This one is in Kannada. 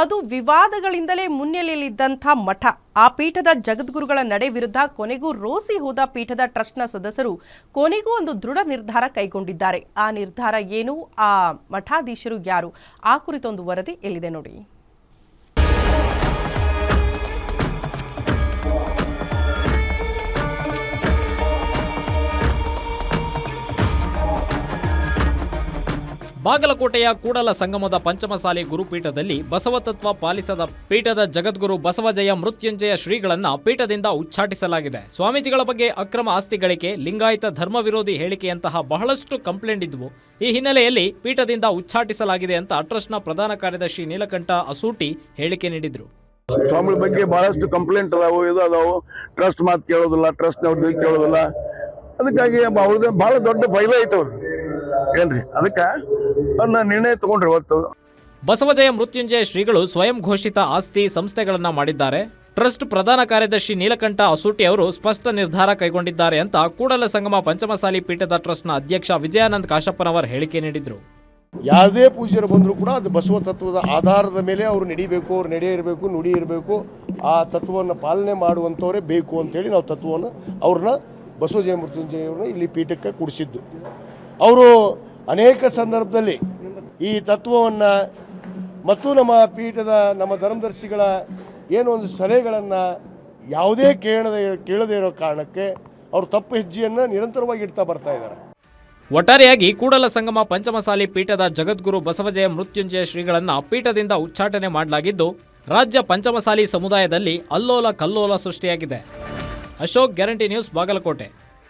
ಅದು ವಿವಾದಗಳಿಂದಲೇ ಮುನ್ನೆಲೆಯಲ್ಲಿದ್ದಂಥ ಮಠ. ಆ ಪೀಠದ ಜಗದ್ಗುರುಗಳ ನಡೆ ವಿರುದ್ಧ ಕೊನೆಗೂ ರೋಸಿ ಹೋದ ಪೀಠದ ಟ್ರಸ್ಟ್ನ ಸದಸ್ಯರು ಕೊನೆಗೂ ಒಂದು ದೃಢ ನಿರ್ಧಾರ ಕೈಗೊಂಡಿದ್ದಾರೆ. ಆ ನಿರ್ಧಾರ ಏನು, ಆ ಮಠಾಧೀಶರು ಯಾರು, ಆ ಕುರಿತೊಂದು ವರದಿ ಎಲ್ಲಿದೆ ನೋಡಿ. ಬಾಗಲಕೋಟೆಯ ಕೂಡಲ ಸಂಗಮದ ಪಂಚಮಸಾಲಿ ಗುರುಪೀಠದಲ್ಲಿ ಬಸವತತ್ವ ಪಾಲಿಸದ ಪೀಠದ ಜಗದ್ಗುರು ಬಸವಜಯ ಮೃತ್ಯುಂಜಯ ಶ್ರೀಗಳನ್ನ ಪೀಠದಿಂದ ಉಚ್ಚಾಟಿಸಲಾಗಿದೆ. ಸ್ವಾಮೀಜಿಗಳ ಬಗ್ಗೆ ಅಕ್ರಮ ಆಸ್ತಿ ಗಳಿಕೆ, ಲಿಂಗಾಯತ ಧರ್ಮ ವಿರೋಧಿ ಹೇಳಿಕೆಯಂತಹ ಬಹಳಷ್ಟು ಕಂಪ್ಲೇಂಟ್ ಇದ್ವು. ಈ ಹಿನ್ನೆಲೆಯಲ್ಲಿ ಪೀಠದಿಂದ ಉಚ್ಚಾಟಿಸಲಾಗಿದೆ ಅಂತ ಟ್ರಸ್ಟ್ನ ಪ್ರಧಾನ ಕಾರ್ಯದರ್ಶಿ ನೀಲಕಂಠ ಅಸೂಟಿ ಹೇಳಿಕೆ ನೀಡಿದ್ರು. ಸ್ವಾಮಿಗಳ ಬಗ್ಗೆ ಬಹಳಷ್ಟು ಕಂಪ್ಲೇಂಟ್ ಅದಾವು, ಅದಾವು. ಟ್ರಸ್ಟ್ ಮಾತು ಕೇಳೋದಿಲ್ಲ, ಟ್ರಸ್ಟ್ನವ್ರದ್ದು ಕೇಳೋದಿಲ್ಲ. ಅದಕ್ಕಾಗಿ ಅವ್ರದ್ದು ಬಹಳ ದೊಡ್ಡ ಫೈಲ್ ಐತೆ ಅವ್ರದ್ದು ಏನ್ರಿ, ಅದಕ್ಕೆ ಅವ್ರನ್ನ ನಿರ್ಣಯ ತಗೊಂಡ್ರಿ. ಇವತ್ತು ಬಸವಜಯ ಮೃತ್ಯುಂಜಯ ಶ್ರೀಗಳು ಸ್ವಯಂ ಘೋಷಿತ ಆಸ್ತಿ ಸಂಸ್ಥೆಗಳನ್ನ ಮಾಡಿದ್ದಾರೆ. ಟ್ರಸ್ಟ್ ಪ್ರಧಾನ ಕಾರ್ಯದರ್ಶಿ ನೀಲಕಂಠ ಅಸೂಟಿ ಅವರು ಸ್ಪಷ್ಟ ನಿರ್ಧಾರ ಕೈಗೊಂಡಿದ್ದಾರೆ ಅಂತ ಕೂಡಲ ಸಂಗಮ ಪಂಚಮಸಾಲಿ ಪೀಠದ ಟ್ರಸ್ಟ್ನ ಅಧ್ಯಕ್ಷ ವಿಜಯಾನಂದ್ ಕಾಶಪ್ಪನವರ್ ಹೇಳಿಕೆ ನೀಡಿದ್ರು. ಯಾವುದೇ ಪೂಜ್ಯರು ಬಂದರೂ ಕೂಡ ಅದು ಬಸವ ತತ್ವದ ಆಧಾರದ ಮೇಲೆ ಅವರು ನಡಿಬೇಕು, ಅವ್ರು ನಡೆ ಇರಬೇಕು, ನುಡಿ ಇರಬೇಕು, ಆ ತತ್ವವನ್ನು ಪಾಲನೆ ಮಾಡುವಂಥವರೇ ಬೇಕು ಅಂತೇಳಿ ನಾವು ತತ್ವವನ್ನು ಅವ್ರನ್ನ ಬಸವಜಯ ಮೃತ್ಯುಂಜಯವ್ರನ್ನ ಇಲ್ಲಿ ಪೀಠಕ್ಕೆ ಕೂಡಿಸಿದ್ದು. ಅವರು ಅನೇಕ ಸಂದರ್ಭದಲ್ಲಿ ಈ ತತ್ವವನ್ನು ಮತ್ತು ನಮ್ಮ ಪೀಠದ ನಮ್ಮ ಧರ್ಮದರ್ಶಿಗಳ ಏನೋ ಒಂದು ಸಲಹೆಗಳನ್ನು ಯಾವುದೇ ಕೇಳದೇ ಇರೋ ಕಾರಣಕ್ಕೆ ಅವರು ತಪ್ಪು ಹೆಜ್ಜೆಯನ್ನು ನಿರಂತರವಾಗಿ ಇಡ್ತಾ ಬರ್ತಾ ಇದ್ದಾರೆ. ಒಟ್ಟಾರೆಯಾಗಿ ಕೂಡಲ ಸಂಗಮ ಪಂಚಮಸಾಲಿ ಪೀಠದ ಜಗದ್ಗುರು ಬಸವಜಯ ಮೃತ್ಯುಂಜಯ ಶ್ರೀಗಳನ್ನ ಪೀಠದಿಂದ ಉಚ್ಚಾಟನೆ ಮಾಡಲಾಗಿದ್ದು, ರಾಜ್ಯ ಪಂಚಮಸಾಲಿ ಸಮುದಾಯದಲ್ಲಿ ಅಲ್ಲೋಲ ಕಲ್ಲೋಲ ಸೃಷ್ಟಿಯಾಗಿದೆ. Ashok, guarantee news, Bagalkot.